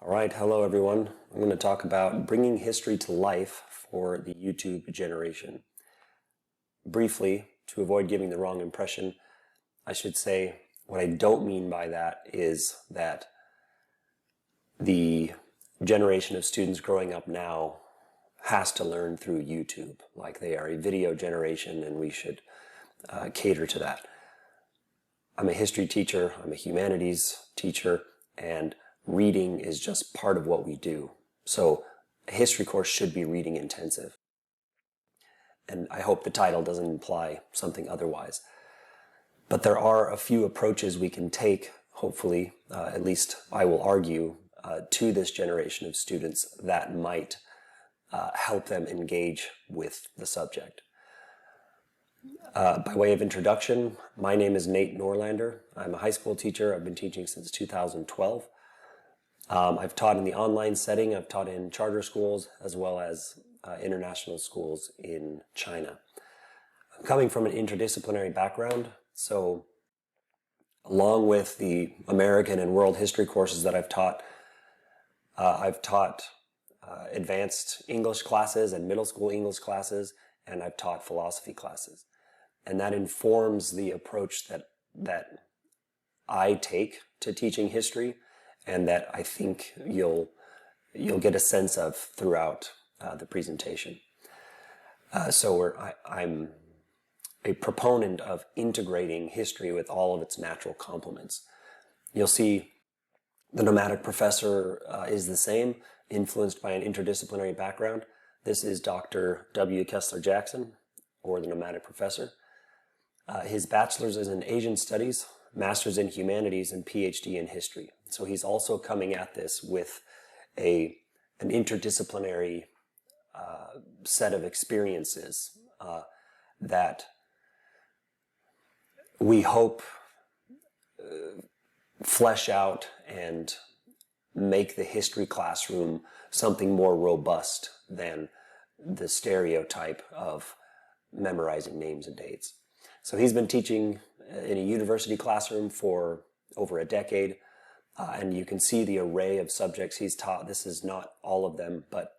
All right, hello everyone. I'm going to talk about bringing history to life for the YouTube generation. Briefly, to avoid giving the wrong impression, I should say what I don't mean by that is that the generation of students growing up now has to learn through YouTube, like they are a video generation and we should cater to that. I'm a history teacher, I'm a humanities teacher, and reading is just part of what we do. So a history course should be reading intensive. And I hope the title doesn't imply something otherwise. But there are a few approaches we can take, hopefully, at least I will argue, to this generation of students that might help them engage with the subject. By way of introduction, my name is Nate Norlander. I'm a high school teacher. I've been teaching since 2012. I've taught in the online setting. I've taught in charter schools as well as international schools in China. I'm coming from an interdisciplinary background, so along with the American and world history courses that I've taught advanced English classes and middle school English classes, and I've taught philosophy classes. And that informs the approach that I take to teaching history, and that I think you'll get a sense of throughout the presentation. I'm a proponent of integrating history with all of its natural complements. You'll see the nomadic professor is the same, influenced by an interdisciplinary background. This is Dr. W. Kessler Jackson, or the nomadic professor. His bachelor's is in Asian Studies, master's in Humanities, and PhD in History. So he's also coming at this with an interdisciplinary set of experiences that we hope flesh out and make the history classroom something more robust than the stereotype of memorizing names and dates. So he's been teaching in a university classroom for over a decade, and you can see the array of subjects he's taught. This is not all of them, but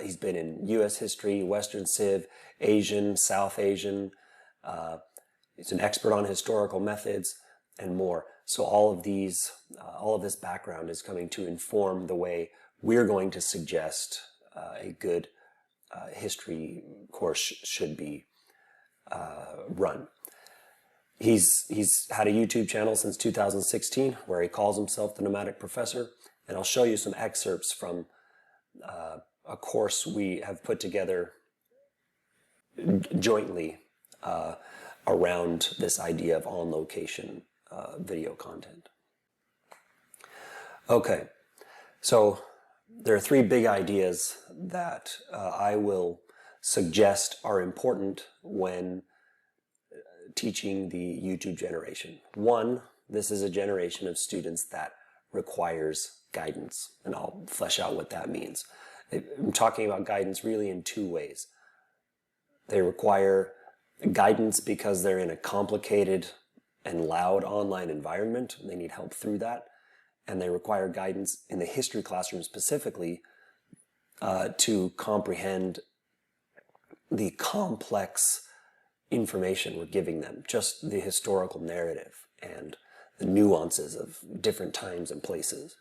he's been in U.S. history, Western Civ, Asian, South Asian. He's an expert on historical methods and more. So all of this background is coming to inform the way we're going to suggest a good history course should be run. He's had a YouTube channel since 2016 where he calls himself the Nomadic Professor, and I'll show you some excerpts from a course we have put together jointly around this idea of on-location video content. Okay, so there are three big ideas that I will suggest are important when teaching the YouTube generation. One, this is a generation of students that requires guidance, and I'll flesh out what that means. I'm talking about guidance really in two ways. They require guidance because they're in a complicated and loud online environment, and they need help through that. And they require guidance in the history classroom specifically to comprehend the complex information we're giving them, just the historical narrative and the nuances of different times and places.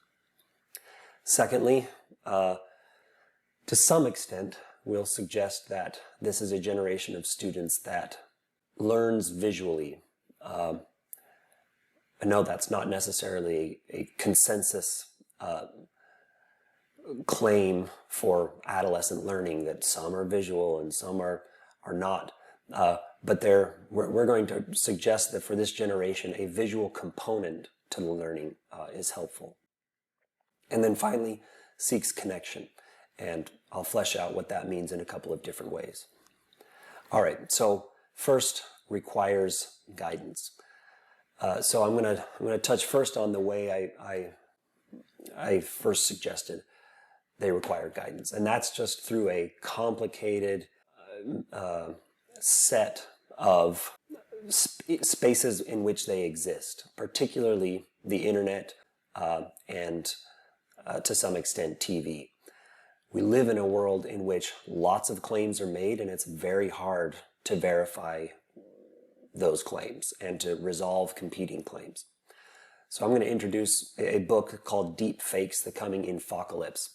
Secondly, to some extent, we'll suggest that this is a generation of students that learns visually. I know that's not necessarily a consensus claim for adolescent learning, that some are visual and some are not. But we're going to suggest that for this generation, a visual component to the learning is helpful. And then finally, seeks connection. And I'll flesh out what that means in a couple of different ways. All right, so first, requires guidance. So I'm gonna touch first on the way I first suggested they require guidance, and that's just through a complicated set of spaces in which they exist, particularly the internet and to some extent, TV. We live in a world in which lots of claims are made, and it's very hard to verify those claims and to resolve competing claims. So I'm going to introduce a book called Deep Fakes, The Coming Infocalypse.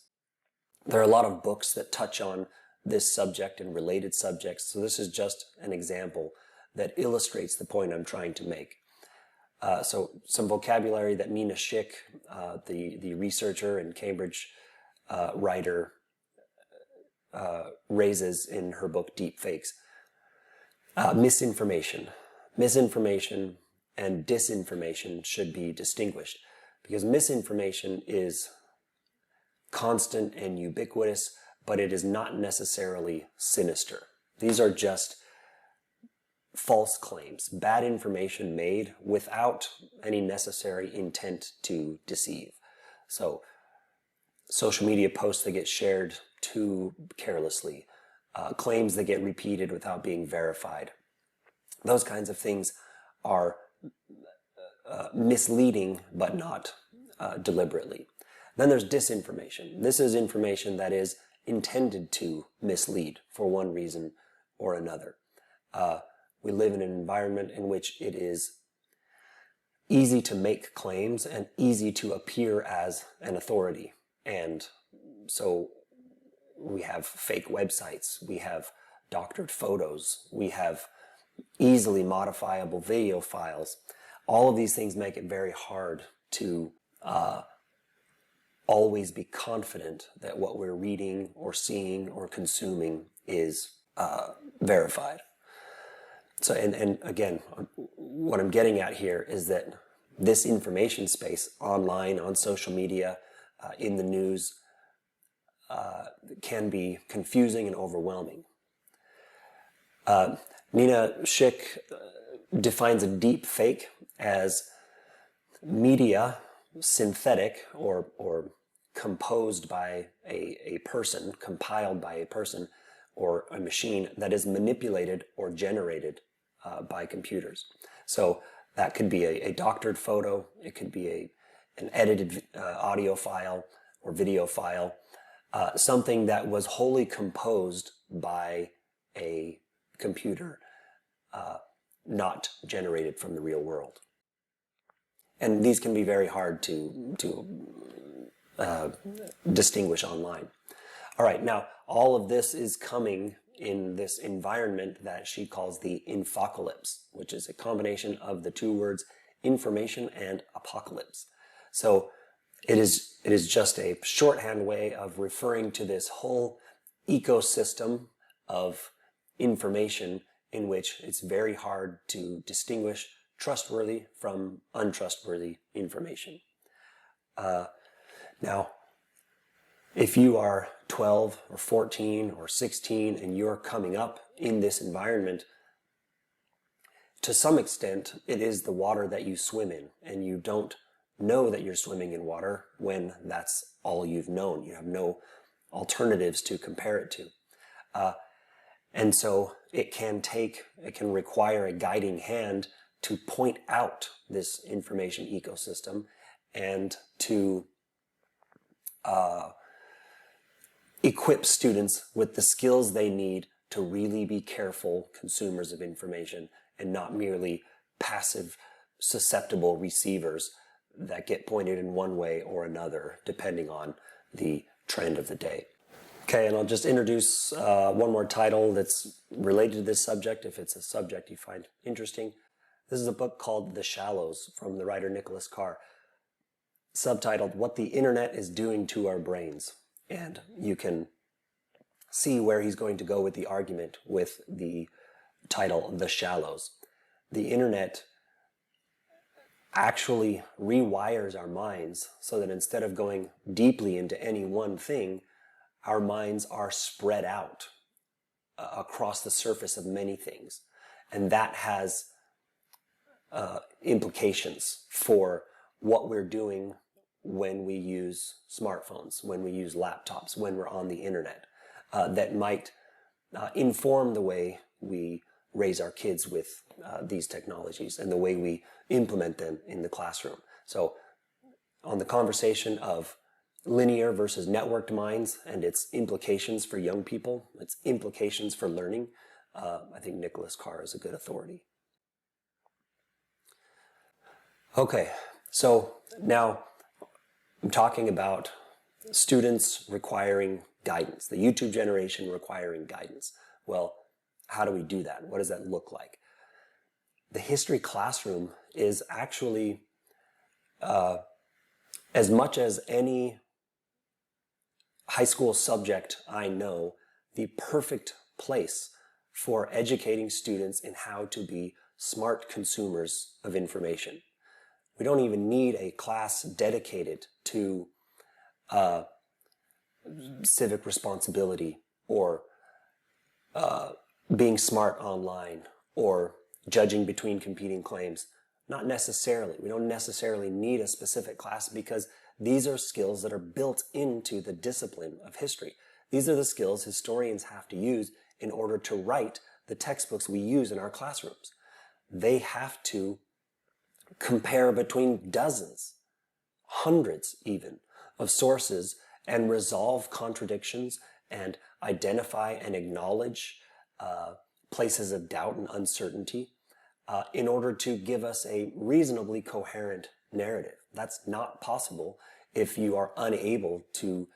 There are a lot of books that touch on this subject and related subjects, so this is just an example that illustrates the point I'm trying to make. So some vocabulary that Mina Schick, the researcher and Cambridge writer, raises in her book Deep Fakes. Misinformation. Misinformation and disinformation should be distinguished, because misinformation is constant and ubiquitous, but it is not necessarily sinister. These are just false claims, bad information made without any necessary intent to deceive. So social media posts that get shared too carelessly, claims that get repeated without being verified. Those kinds of things are misleading, but not deliberately. Then there's disinformation. This is information that is intended to mislead for one reason or another. We live in an environment in which it is easy to make claims and easy to appear as an authority. And so we have fake websites, we have doctored photos, we have easily modifiable video files. All of these things make it very hard to always be confident that what we're reading or seeing or consuming is verified. So, and again, what I'm getting at here is that this information space online, on social media, in the news, can be confusing and overwhelming. Mina Schick defines a deep fake as media synthetic or composed by a person, compiled by a person or a machine that is manipulated or generated by computers. So that could be a doctored photo, it could be an edited audio file or video file, something that was wholly composed by a computer, not generated from the real world. And these can be very hard to distinguish online. All right, now all of this is coming in this environment that she calls the infocalypse, which is a combination of the two words information and apocalypse. So it is just a shorthand way of referring to this whole ecosystem of information in which it's very hard to distinguish trustworthy from untrustworthy information. Now, if you are 12 or 14 or 16 and you're coming up in this environment, to some extent, it is the water that you swim in, and you don't know that you're swimming in water when that's all you've known. You have no alternatives to compare it to. And so it can require a guiding hand to point out this information ecosystem and to equip students with the skills they need to really be careful consumers of information and not merely passive, susceptible receivers that get pointed in one way or another depending on the trend of the day. Okay, and I'll just introduce one more title that's related to this subject if it's a subject you find interesting. This is a book called The Shallows from the writer Nicholas Carr, subtitled What the Internet is Doing to Our Brains. And you can see where he's going to go with the argument with the title The Shallows. The Internet actually rewires our minds so that instead of going deeply into any one thing, our minds are spread out across the surface of many things. And that has implications for what we're doing when we use smartphones, when we use laptops, when we're on the internet, that might inform the way we raise our kids with these technologies and the way we implement them in the classroom. So on the conversation of linear versus networked minds and its implications for young people, its implications for learning, I think Nicholas Carr is a good authority. Okay, so now I'm talking about students requiring guidance, the YouTube generation requiring guidance. Well, how do we do that? What does that look like? The history classroom is actually, as much as any high school subject I know, the perfect place for educating students in how to be smart consumers of information. We don't even need a class dedicated to civic responsibility or being smart online or judging between competing claims. Not necessarily. We don't necessarily need a specific class because these are skills that are built into the discipline of history. These are the skills historians have to use in order to write the textbooks we use in our classrooms. They have to compare between dozens, hundreds even, of sources and resolve contradictions and identify and acknowledge places of doubt and uncertainty in order to give us a reasonably coherent narrative. That's not possible if you are unable to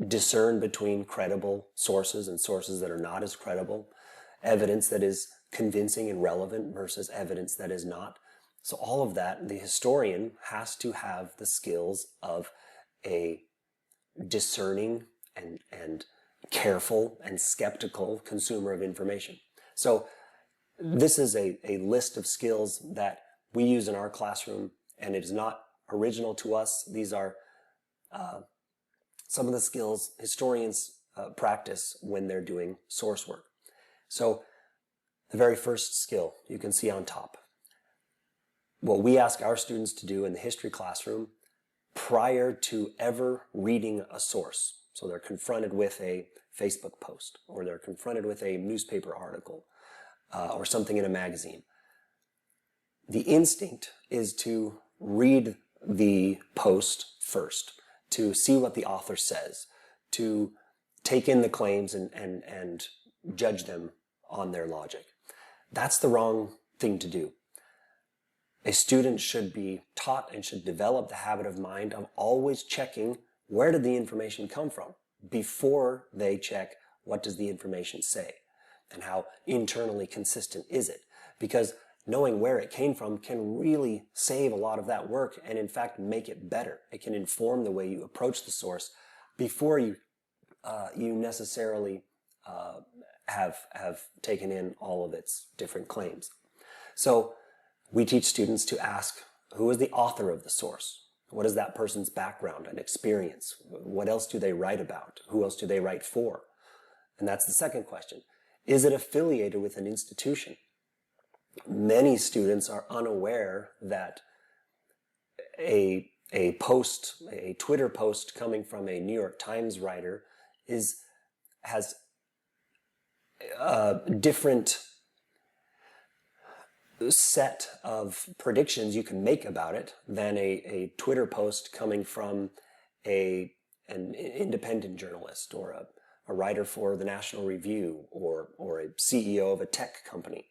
discern between credible sources and sources that are not as credible, evidence that is convincing and relevant versus evidence that is not. So all of that, the historian has to have the skills of a discerning and careful and skeptical consumer of information. So this is a list of skills that we use in our classroom, and it is not original to us. These are some of the skills historians practice when they're doing source work. So the very first skill you can see on top. What we ask our students to do in the history classroom prior to ever reading a source. So they're confronted with a Facebook post, or they're confronted with a newspaper article, or something in a magazine. The instinct is to read the post first, to see what the author says, to take in the claims and judge them on their logic. That's the wrong thing to do. A student should be taught and should develop the habit of mind of always checking where did the information come from before they check what does the information say and how internally consistent is it. Because knowing where it came from can really save a lot of that work and in fact make it better. It can inform the way you approach the source before you necessarily have taken in all of its different claims. So we teach students to ask, who is the author of the source? What is that person's background and experience? What else do they write about? Who else do they write for? And that's the second question. Is it affiliated with an institution? Many students are unaware that a post, a Twitter post coming from a New York Times writer has a different set of predictions you can make about it than a Twitter post coming from an independent journalist or a writer for the National Review or a CEO of a tech company.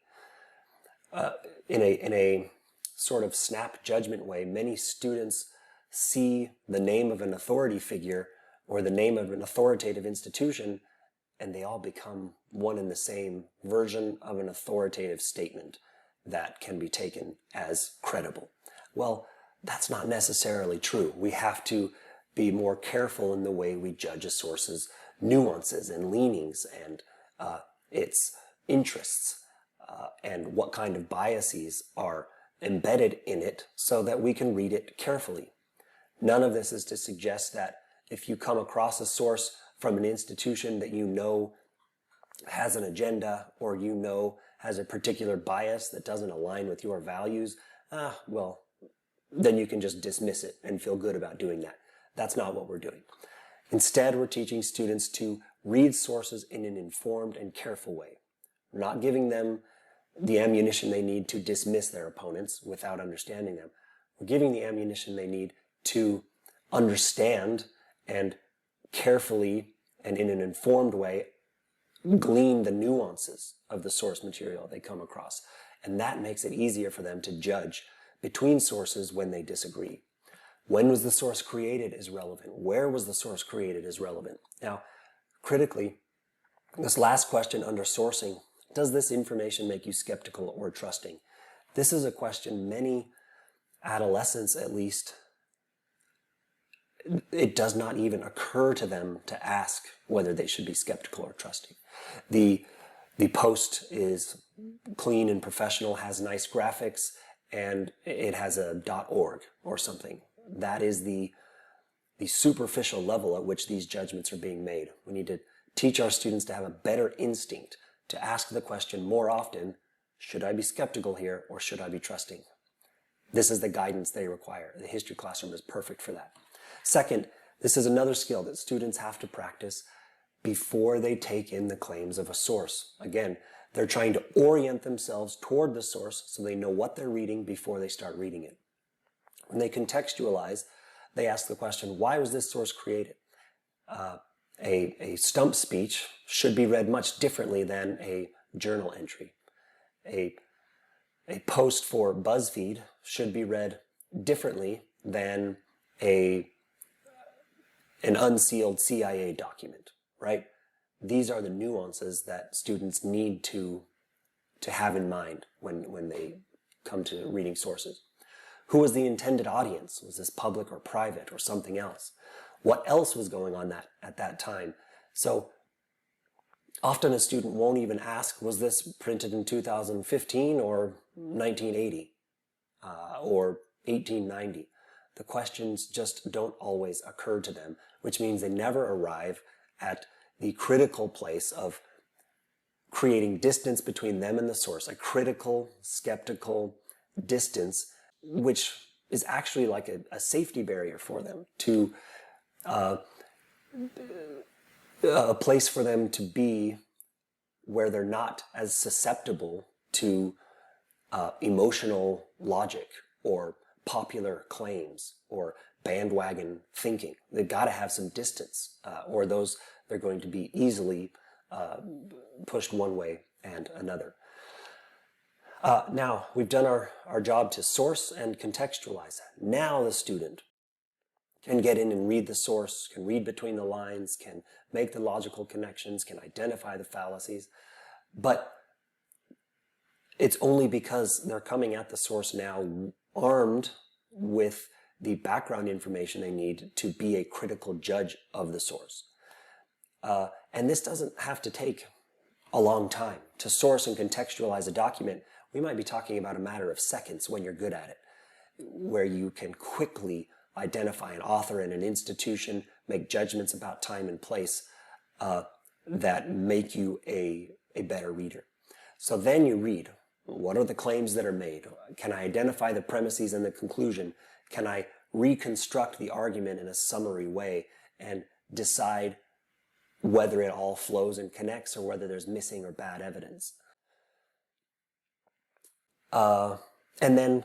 In a sort of snap judgment way, many students see the name of an authority figure or the name of an authoritative institution, and they all become one and the same version of an authoritative statement that can be taken as credible. Well, that's not necessarily true. We have to be more careful in the way we judge a source's nuances and leanings and its interests and what kind of biases are embedded in it so that we can read it carefully. None of this is to suggest that if you come across a source from an institution that you know has an agenda or you know has a particular bias that doesn't align with your values, well, then you can just dismiss it and feel good about doing that. That's not what we're doing. Instead, we're teaching students to read sources in an informed and careful way. We're not giving them the ammunition they need to dismiss their opponents without understanding them. We're giving the ammunition they need to understand and carefully and in an informed way glean the nuances of the source material they come across. And that makes it easier for them to judge between sources when they disagree. When was the source created is relevant. Where was the source created is relevant. Now, critically, this last question under sourcing, does this information make you skeptical or trusting? This is a question many adolescents, at least, it does not even occur to them to ask whether they should be skeptical or trusting. The post is clean and professional, has nice graphics, and it has a .org or something. That is the superficial level at which these judgments are being made. We need to teach our students to have a better instinct to ask the question more often, should I be skeptical here or should I be trusting? This is the guidance they require. The history classroom is perfect for that. Second, this is another skill that students have to practice before they take in the claims of a source. Again, they're trying to orient themselves toward the source so they know what they're reading before they start reading it. When they contextualize, they ask the question, why was this source created? A stump speech should be read much differently than a journal entry. A post for BuzzFeed should be read differently than an unsealed CIA document, right? These are the nuances that students need to have in mind when they come to reading sources. Who was the intended audience? Was this public or private or something else? What else was going on at that time? So often a student won't even ask, was this printed in 2015 or 1980 or 1890? The questions just don't always occur to them, which means they never arrive at the critical place of creating distance between them and the source, a critical, skeptical distance, which is actually like a safety barrier for them, to a place for them to be where they're not as susceptible to emotional logic or popular claims or bandwagon thinking. They've got to have some distance, or they're going to be easily pushed one way and another. Now, we've done our job to source and contextualize. Now the student can get in and read the source, can read between the lines, can make the logical connections, can identify the fallacies. But it's only because they're coming at the source now armed with the background information they need to be a critical judge of the source. And this doesn't have to take a long time. To source and contextualize a document, we might be talking about a matter of seconds when you're good at it, where you can quickly identify an author and an institution, make judgments about time and place that make you a better reader. So then you read, what are the claims that are made? Can I identify the premises and the conclusion? Can I reconstruct the argument in a summary way and decide whether it all flows and connects or whether there's missing or bad evidence? And then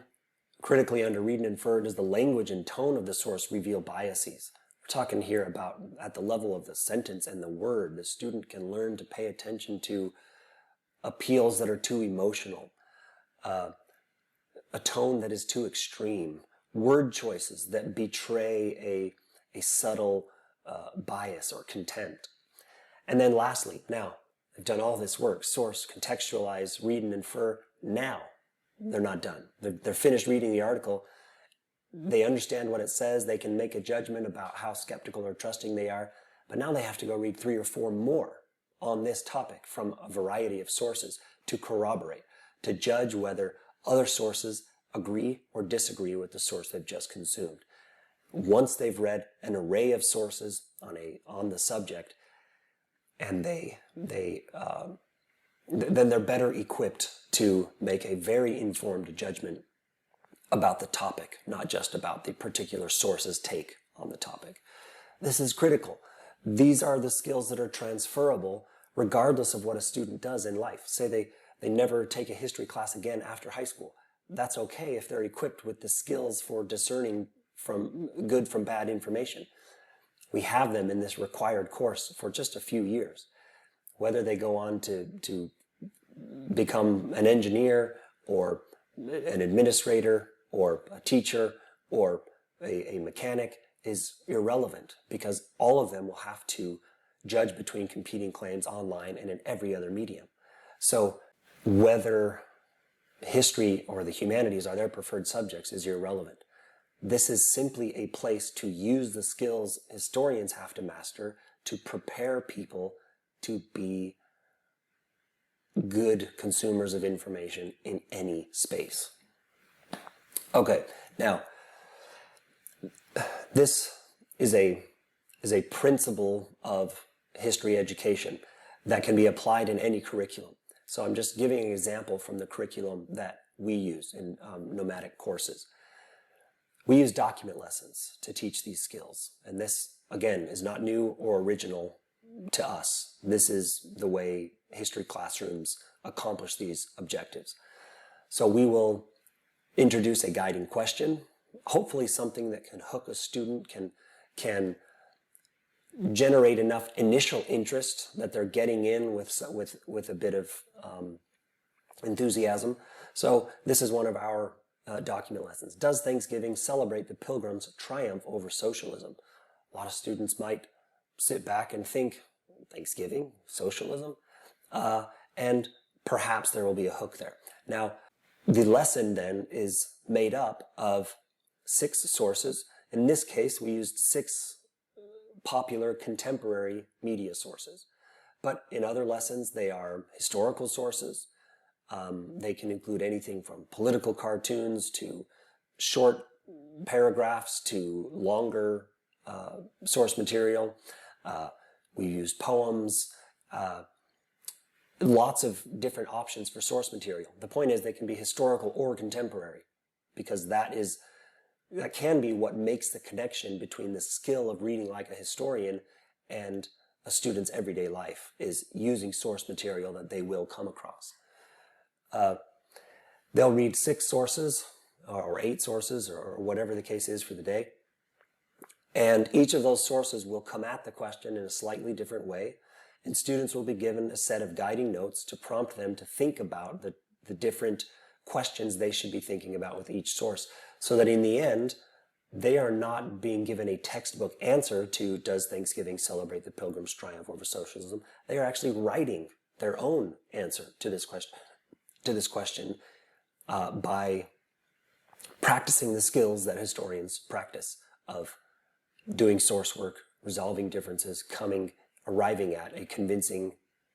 critically under read and infer, does the language and tone of the source reveal biases? We're talking here about at the level of the sentence and the word. The student can learn to pay attention to appeals that are too emotional, a tone that is too extreme, word choices that betray a subtle bias or contempt. And then lastly, now, they've done all this work, source, contextualize, read and infer. Now, they're not done. They're finished reading the article. They understand what it says. They can make a judgment about how skeptical or trusting they are. But now they have to go read 3 or 4 more on this topic from a variety of sources to corroborate, to judge whether other sources agree or disagree with the source they've just consumed. Once they've read an array of sources on the subject, and then they're better equipped to make a very informed judgment about the topic, not just about the particular source's take on the topic. This is critical. These are the skills that are transferable regardless of what a student does in life. Say they never take a history class again after high school. That's okay if they're equipped with the skills for discerning from bad information. We have them in this required course for just a few years. Whether they go on to become an engineer or an administrator or a teacher or a mechanic is irrelevant, because all of them will have to judge between competing claims online and in every other medium. So whether history or the humanities are their preferred subjects is irrelevant. This is simply a place to use the skills historians have to master to prepare people to be good consumers of information in any space. Okay, now, this is a principle of history education that can be applied in any curriculum. So I'm just giving an example from the curriculum that we use in nomadic courses. We use document lessons to teach these skills. And this, again, is not new or original to us. This is the way history classrooms accomplish these objectives. So we will introduce a guiding question, hopefully something that can hook a student, can generate enough initial interest that they're getting in with a bit of enthusiasm. So this is one of our document lessons. Does Thanksgiving celebrate the Pilgrims' triumph over socialism? A lot of students might sit back and think, Thanksgiving, socialism, and perhaps there will be a hook there. Now, the lesson then is made up of 6 sources. In this case, we used 6 popular contemporary media sources. But in other lessons, they are historical sources. They can include anything from political cartoons to short paragraphs to longer source material. We used poems, lots of different options for source material. The point is they can be historical or contemporary, because that can be what makes the connection between the skill of reading like a historian and a student's everyday life, is using source material that they will come across. They'll read 6 sources or 8 sources or whatever the case is for the day. And each of those sources will come at the question in a slightly different way. And students will be given a set of guiding notes to prompt them to think about the different questions they should be thinking about with each source, so that in the end, they are not being given a textbook answer to does Thanksgiving celebrate the Pilgrims' triumph over socialism. They are actually writing their own answer to this question by practicing the skills that historians practice of doing source work, resolving differences, arriving at a convincing,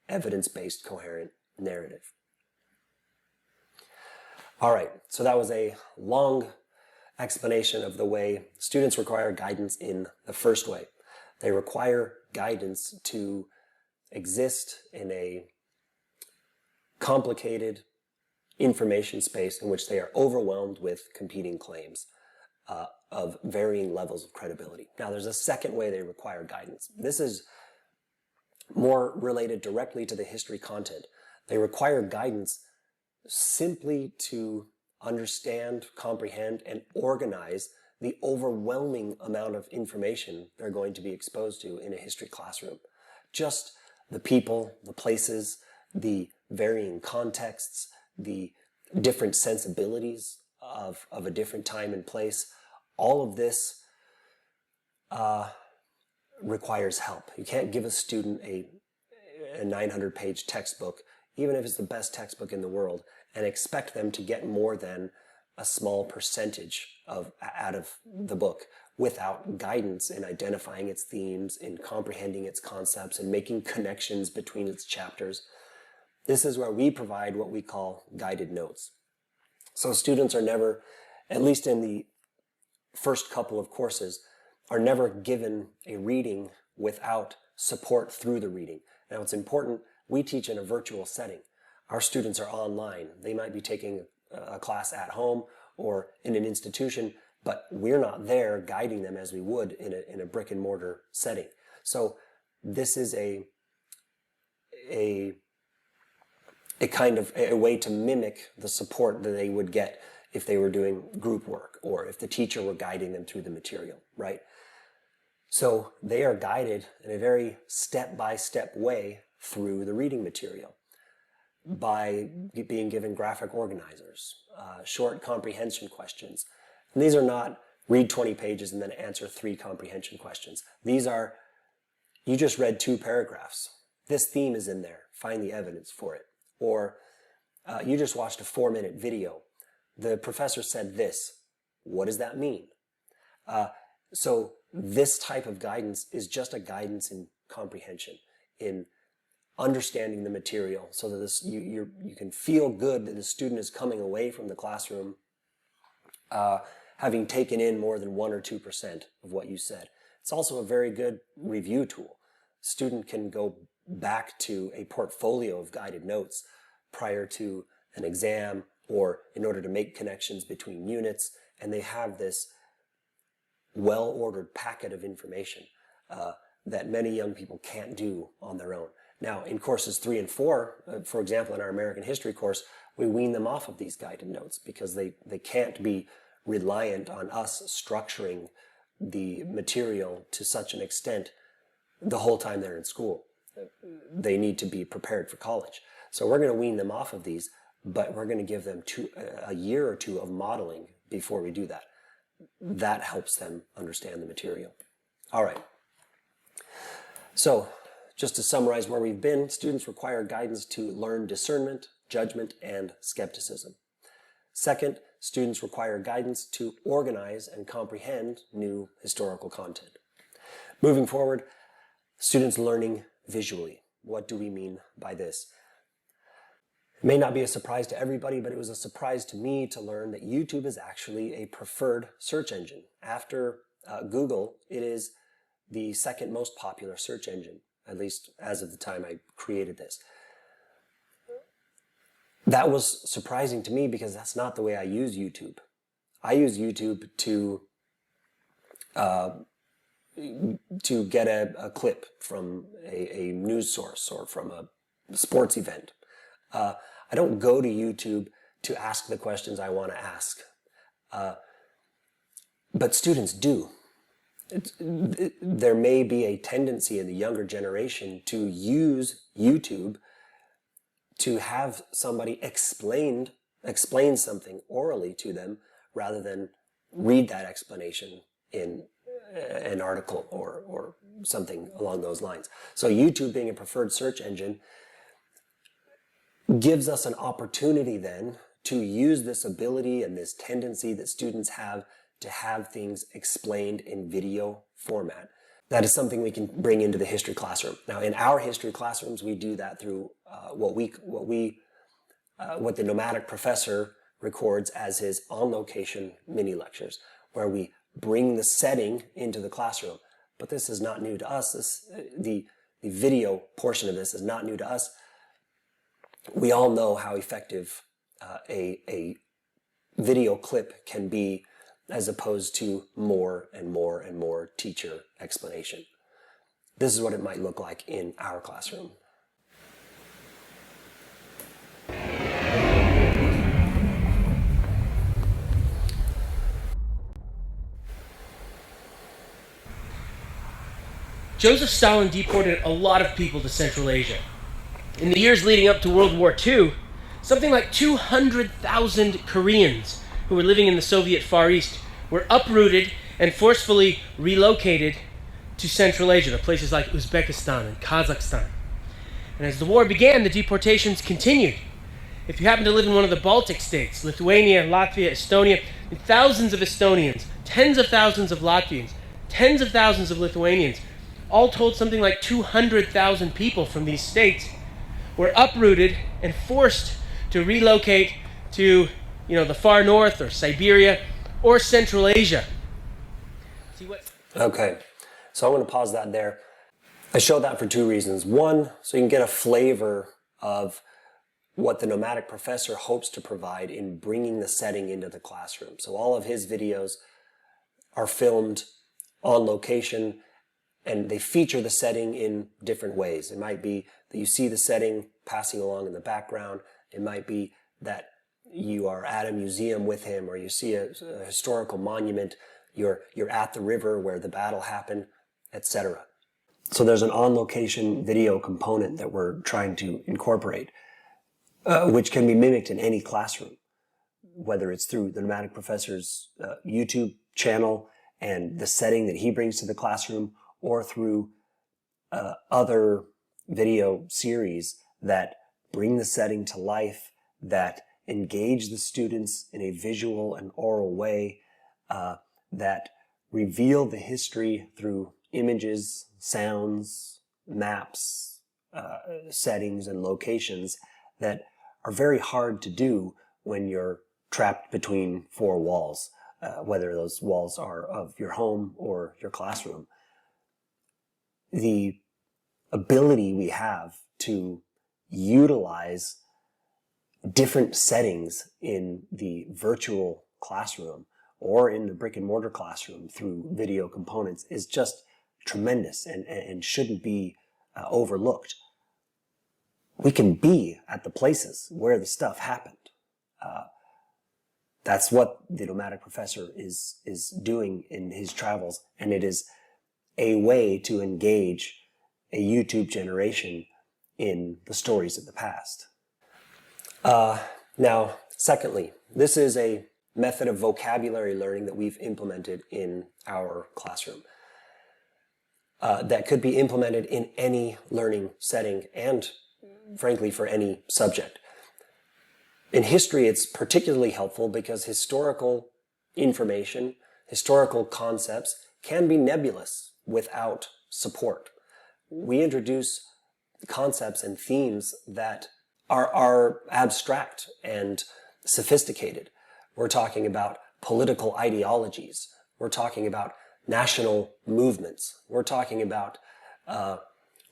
evidence-based, coherent narrative. All right, so that was a long explanation of the way students require guidance in the first way. They require guidance to exist in a complicated information space in which they are overwhelmed with competing claims of varying levels of credibility. Now, there's a second way they require guidance. This is more related directly to the history content. They require guidance simply to understand, comprehend, and organize the overwhelming amount of information they're going to be exposed to in a history classroom. Just the people, the places, the varying contexts, the different sensibilities of a different time and place. All of this requires help. You can't give a student a 900-page textbook, even if it's the best textbook in the world, and expect them to get more than a small percentage out of the book without guidance in identifying its themes, in comprehending its concepts, and making connections between its chapters. This is where we provide what we call guided notes. So students are never, at least in the first couple of courses, are never given a reading without support through the reading. Now, it's important, we teach in a virtual setting. Our students are online. They might be taking a class at home or in an institution, but we're not there guiding them as we would in a brick and mortar setting. So this is a kind of a way to mimic the support that they would get if they were doing group work or if the teacher were guiding them through the material, right? So they are guided in a very step-by-step way through the reading material by being given graphic organizers, short comprehension questions. And these are not read 20 pages and then answer 3 comprehension questions. These are, you just read 2 paragraphs. This theme is in there. Find the evidence for it. Or you just watched a 4-minute video. The professor said this. What does that mean? So this type of guidance is just a guidance in comprehension, in understanding the material, so that you can feel good that the student is coming away from the classroom having taken in more than 1 or 2% of what you said. It's also a very good review tool. Student can go back to a portfolio of guided notes prior to an exam or in order to make connections between units, and they have this well-ordered packet of information that many young people can't do on their own. Now, in courses 3 and 4, for example, in our American history course, we wean them off of these guided notes because they can't be reliant on us structuring the material to such an extent the whole time they're in school. They need to be prepared for college. So we're going to wean them off of these, but we're going to give them a year or 2 of modeling before we do that. That helps them understand the material. All right. So just to summarize where we've been, students require guidance to learn discernment, judgment, and skepticism. Second, students require guidance to organize and comprehend new historical content. Moving forward, students learning visually. What do we mean by this? It may not be a surprise to everybody, but it was a surprise to me to learn that YouTube is actually a preferred search engine. After Google, it is the second most popular search engine, at least as of the time I created this. That was surprising to me because that's not the way I use YouTube. I use YouTube to get a clip from a news source or from a sports event. I don't go to YouTube to ask the questions I want to ask. But students do. There may be a tendency in the younger generation to use YouTube to have somebody explain something orally to them rather than read that explanation in an article or something along those lines. So YouTube being a preferred search engine gives us an opportunity then to use this ability and this tendency that students have to have things explained in video format. That is something we can bring into the history classroom. Now, in our history classrooms, we do that through what the nomadic professor records as his on-location mini lectures, where we bring the setting into the classroom. But this is not new to us. The video portion of this is not new to us. We all know how effective a video clip can be as opposed to more and more and more teacher explanation. This is what it might look like in our classroom. Joseph Stalin deported a lot of people to Central Asia. In the years leading up to World War II, something like 200,000 Koreans who were living in the Soviet Far East were uprooted and forcefully relocated to Central Asia, to places like Uzbekistan and Kazakhstan. And as the war began, the deportations continued. If you happen to live in one of the Baltic states, Lithuania, Latvia, Estonia, thousands of Estonians, tens of thousands of Latvians, tens of thousands of Lithuanians, all told something like 200,000 people from these states were uprooted and forced to relocate to, the far north or Siberia or Central Asia. Okay, so I'm going to pause that there. I show that for 2 reasons. One, so you can get a flavor of what the nomadic professor hopes to provide in bringing the setting into the classroom. So all of his videos are filmed on location and they feature the setting in different ways. It might be that you see the setting passing along in the background. It might be that you are at a museum with him, or you see a historical monument, you're at the river where the battle happened, etc. So there's an on-location video component that we're trying to incorporate, which can be mimicked in any classroom, whether it's through the Nomadic Professor's YouTube channel and the setting that he brings to the classroom, or through other video series that bring the setting to life, that engage the students in a visual and oral way, that reveal the history through images, sounds, maps, settings, and locations that are very hard to do when you're trapped between four walls, whether those walls are of your home or your classroom. The ability we have to utilize different settings in the virtual classroom or in the brick and mortar classroom through video components is just tremendous and shouldn't be overlooked. We can be at the places where the stuff happened. That's what the Nomadic Professor is doing in his travels, and it is a way to engage a YouTube generation in the stories of the past. Now, secondly, this is a method of vocabulary learning that we've implemented in our classroom that could be implemented in any learning setting and, frankly, for any subject. In history, it's particularly helpful because historical information, historical concepts can be nebulous without support. We introduce concepts and themes that are abstract and sophisticated. We're talking about political ideologies. We're talking about national movements. We're talking about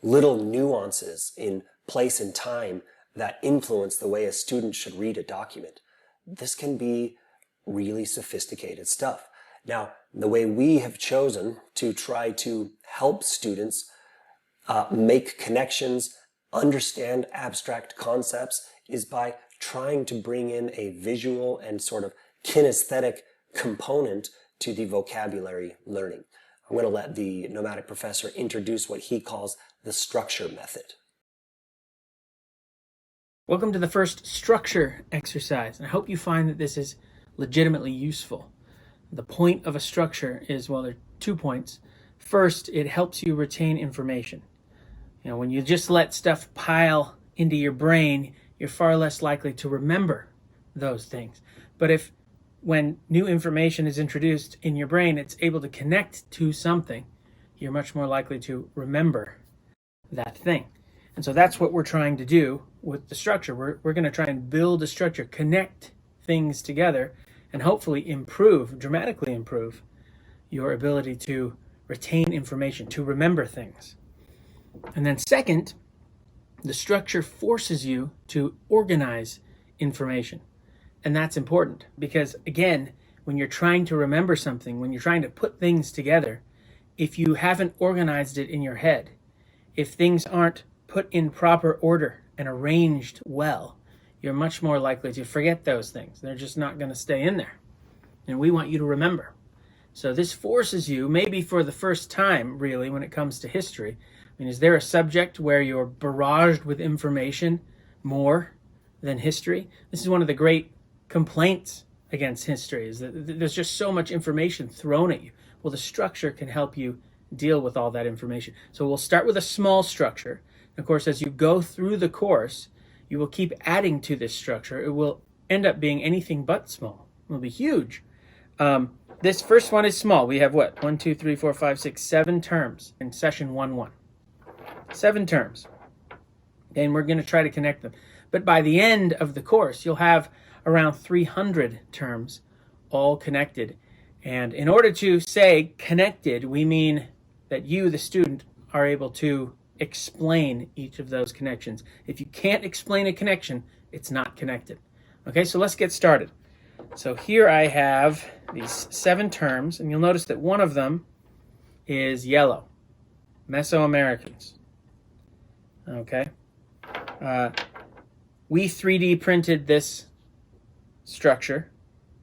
little nuances in place and time that influence the way a student should read a document. This can be really sophisticated stuff. Now, the way we have chosen to try to help students make connections, understand abstract concepts, is by trying to bring in a visual and sort of kinesthetic component to the vocabulary learning. I'm going to let the Nomadic Professor introduce what he calls the structure method. Welcome to the first structure exercise. I hope you find that this is legitimately useful. The point of a structure is, well, there are 2 points. First, it helps you retain information. You know, when you just let stuff pile into your brain, you're far less likely to remember those things. But if when new information is introduced in your brain, it's able to connect to something, you're much more likely to remember that thing. And so that's what we're trying to do with the structure. We're going to try and build a structure, connect things together, and hopefully improve, dramatically improve, your ability to retain information, to remember things. And then second, the structure forces you to organize information. And that's important because, again, when you're trying to remember something, when you're trying to put things together, if you haven't organized it in your head, if things aren't put in proper order and arranged well, you're much more likely to forget those things. They're just not going to stay in there. And we want you to remember. So this forces you, maybe for the first time, really, when it comes to history. I mean, is there a subject where you're barraged with information more than history? This is one of the great complaints against history, is that there's just so much information thrown at you. Well, the structure can help you deal with all that information. So we'll start with a small structure. Of course, as you go through the course, you will keep adding to this structure. It will end up being anything but small. It will be huge. This first one is small. We have what? 1, 2, 3, 4, 5, 6, 7 terms in session 1-1. 7 terms. And we're going to try to connect them. But by the end of the course, you'll have around 300 terms all connected. And in order to say connected, we mean that you, the student, are able to explain each of those connections. If you can't explain a connection, it's not connected. Okay, so let's get started. So here I have these 7 terms, and you'll notice that one of them is yellow, Mesoamericans. Okay, we 3D printed this structure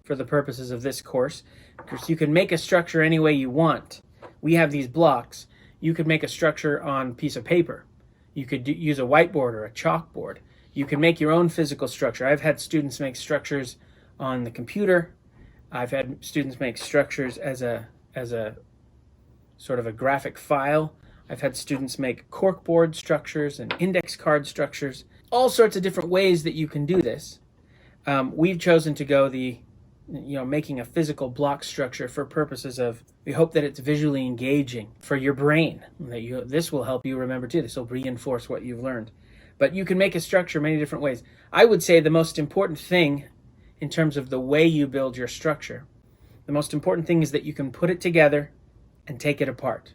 for the purposes of this course, because you can make a structure any way you want. We have these blocks. You could make a structure on a piece of paper. You could use a whiteboard or a chalkboard. You can make your own physical structure. I've had students make structures on the computer. I've had students make structures as a sort of a graphic file. I've had students make corkboard structures and index card structures. All sorts of different ways that you can do this. We've chosen to go making a physical block structure for purposes of, we hope that it's visually engaging for your brain. This will help you remember too. This will reinforce what you've learned. But you can make a structure many different ways. I would say the most important thing in terms of the way you build your structure, the most important thing is that you can put it together and take it apart.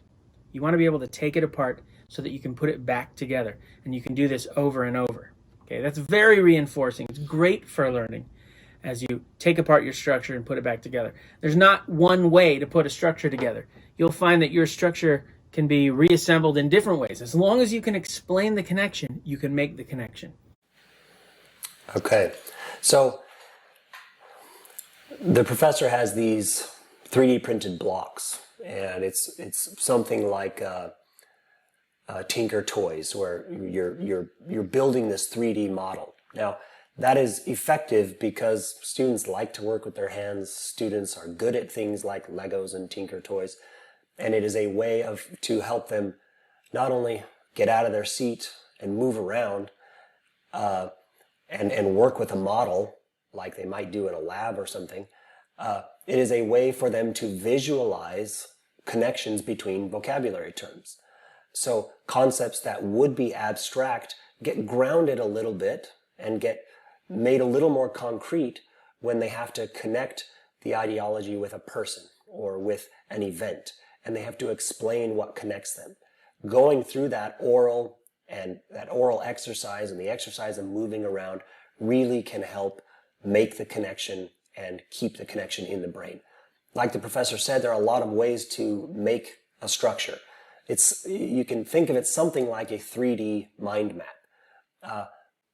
You want to be able to take it apart so that you can put it back together. And you can do this over and over. Okay, that's very reinforcing. It's great for learning as you take apart your structure and put it back together. There's not one way to put a structure together. You'll find that your structure can be reassembled in different ways. As long as you can explain the connection, you can make the connection. Okay, so the professor has these 3D printed blocks, and it's something like Tinker Toys, where you're building this 3D model. Now, that is effective because students like to work with their hands. Students are good at things like Legos and Tinker Toys, and it is a way to help them not only get out of their seat and move around and work with a model like they might do in a lab or something. It is a way for them to visualize connections between vocabulary terms. So concepts that would be abstract get grounded a little bit and get made a little more concrete when they have to connect the ideology with a person or with an event, and they have to explain what connects them. Going through that oral exercise and the exercise of moving around really can help make the connection and keep the connection in the brain. Like the professor said, there are a lot of ways to make a structure. You can think of it something like a 3D mind map.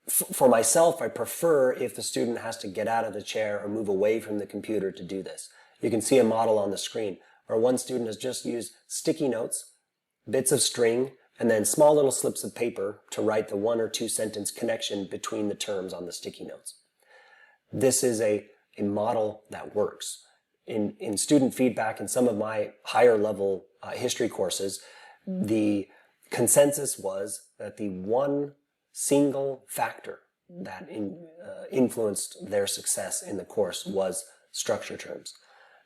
For myself, I prefer if the student has to get out of the chair or move away from the computer to do this. You can see a model on the screen where one student has just used sticky notes, bits of string, and then small little slips of paper to write the 1 or 2 sentence connection between the terms on the sticky notes. This is a model that works. In student feedback in some of my higher level history courses, the consensus was that the one single factor that influenced their success in the course was structure terms.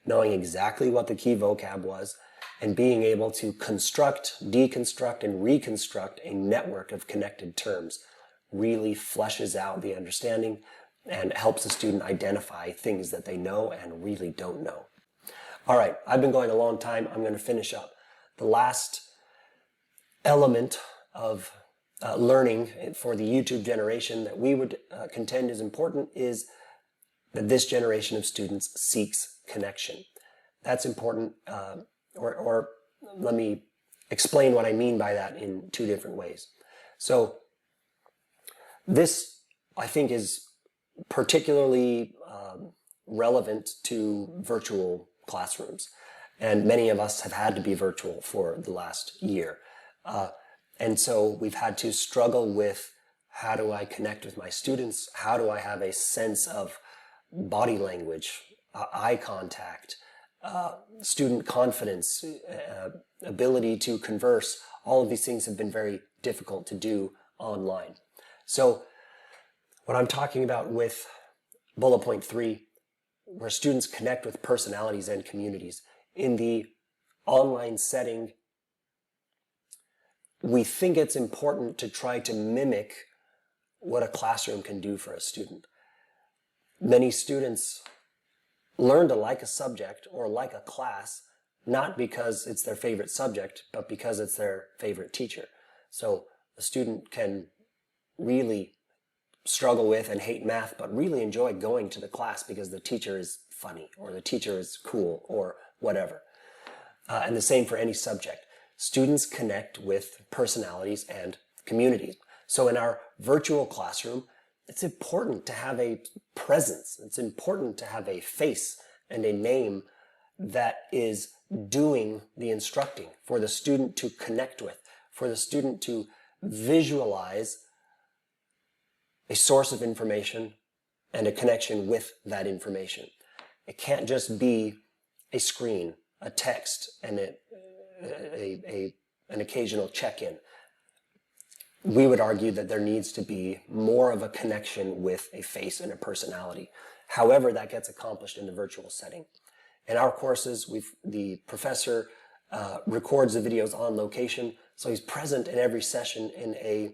Knowing exactly what the key vocab was and being able to construct, deconstruct, and reconstruct a network of connected terms really fleshes out the understanding and helps the student identify things that they know and really don't know. All right, I've been going a long time. I'm going to finish up. The last element of learning for the YouTube generation that we would contend is important is that this generation of students seeks connection. That's important, or let me explain what I mean by that in 2 different ways. So this, I think, is particularly relevant to virtual classrooms. And many of us have had to be virtual for the last year. And so we've had to struggle with, how do I connect with my students? How do I have a sense of body language, eye contact, student confidence, ability to converse? All of these things have been very difficult to do online. So what I'm talking about with bullet point 3, where students connect with personalities and communities, in the online setting, we think it's important to try to mimic what a classroom can do for a student. Many students learn to like a subject or like a class, not because it's their favorite subject, but because it's their favorite teacher. So a student can really struggle with and hate math, but really enjoy going to the class because the teacher is funny or the teacher is cool or whatever. And the same for any subject. Students connect with personalities and communities. So in our virtual classroom, it's important to have a presence. It's important to have a face and a name that is doing the instructing for the student to connect with, for the student to visualize a source of information and a connection with that information. It can't just be a screen, a text, and an occasional check-in. We would argue that there needs to be more of a connection with a face and a personality. However, that gets accomplished in the virtual setting. In our courses, the professor records the videos on location, so he's present in every session in a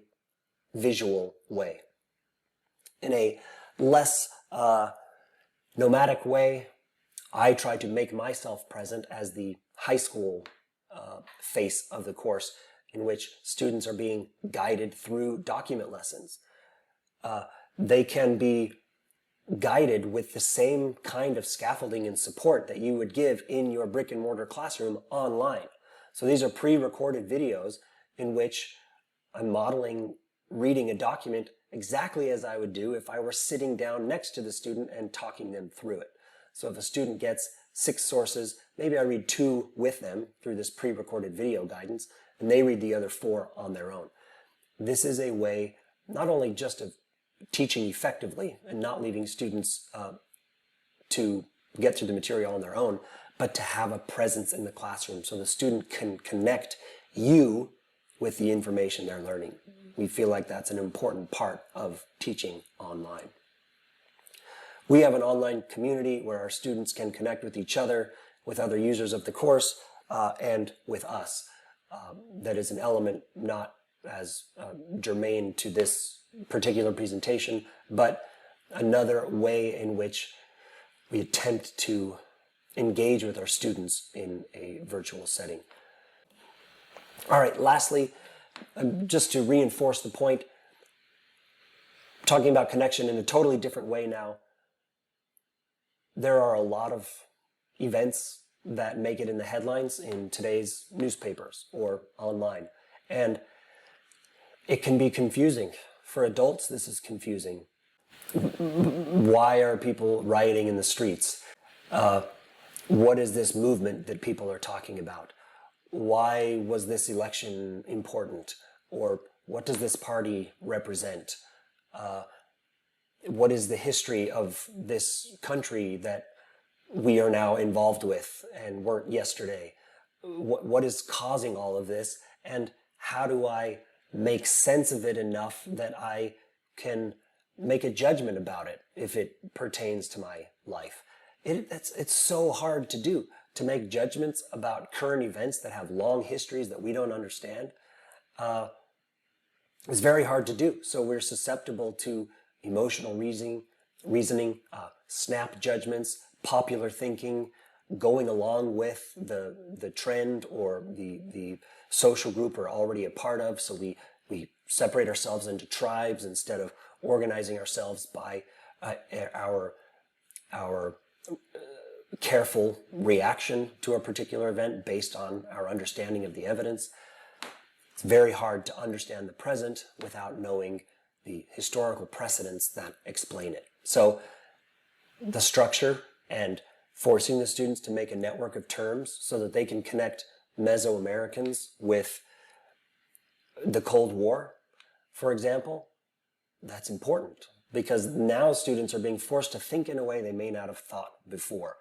visual way. In a less nomadic way, I try to make myself present as the high school face of the course, in which students are being guided through document lessons. They can be guided with the same kind of scaffolding and support that you would give in your brick and mortar classroom online. So these are pre-recorded videos in which I'm modeling reading a document exactly as I would do if I were sitting down next to the student and talking them through it. So if a student gets 6 sources, maybe I read 2 with them through this pre-recorded video guidance, and they read the other 4 on their own. This is a way not only just of teaching effectively and not leaving students to get through the material on their own, but to have a presence in the classroom so the student can connect you with the information they're learning. We feel like that's an important part of teaching online. We have an online community where our students can connect with each other, with other users of the course, and with us. That is an element not as germane to this particular presentation, but another way in which we attempt to engage with our students in a virtual setting. All right, lastly, just to reinforce the point, talking about connection in a totally different way now, there are a lot of events that make it in the headlines in today's newspapers or online. And it can be confusing. For adults, this is confusing. Why are people rioting in the streets? What is this movement that people are talking about? Why was this election important? Or what does this party represent? What is the history of this country that we are now involved with and weren't yesterday? What is causing all of this? And how do I make sense of it enough that I can make a judgment about it if it pertains to my life? It's so hard to do, to make judgments about current events that have long histories that we don't understand. It's very hard to do. So we're susceptible to emotional reasoning, snap judgments, popular thinking, going along with the trend or the social group we're already a part of. So we separate ourselves into tribes instead of organizing ourselves by our careful reaction to a particular event based on our understanding of the evidence. It's very hard to understand the present without knowing the historical precedents that explain it. So the structure and forcing the students to make a network of terms so that they can connect Mesoamericans with the Cold War, for example, that's important because now students are being forced to think in a way they may not have thought before.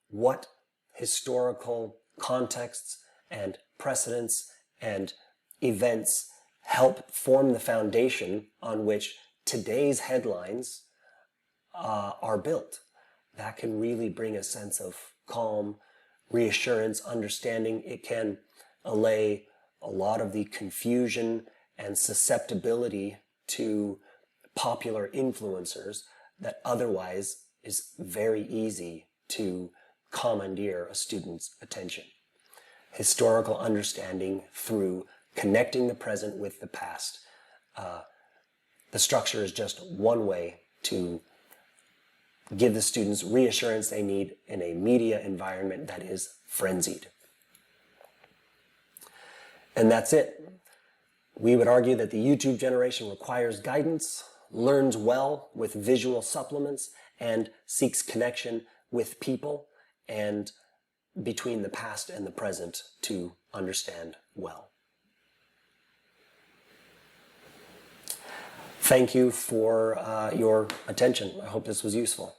What historical contexts and precedents and events help form the foundation on which today's headlines are built? That can really bring a sense of calm, reassurance, understanding. It can allay a lot of the confusion and susceptibility to popular influencers that otherwise is very easy to commandeer a student's attention. Historical understanding through connecting the present with the past. The structure is just one way to give the students reassurance they need in a media environment that is frenzied. And that's it. We would argue that the YouTube generation requires guidance learns well with visual supplements, and seeks connection with people and between the past and the present to understand well. Thank you for your attention. I hope this was useful.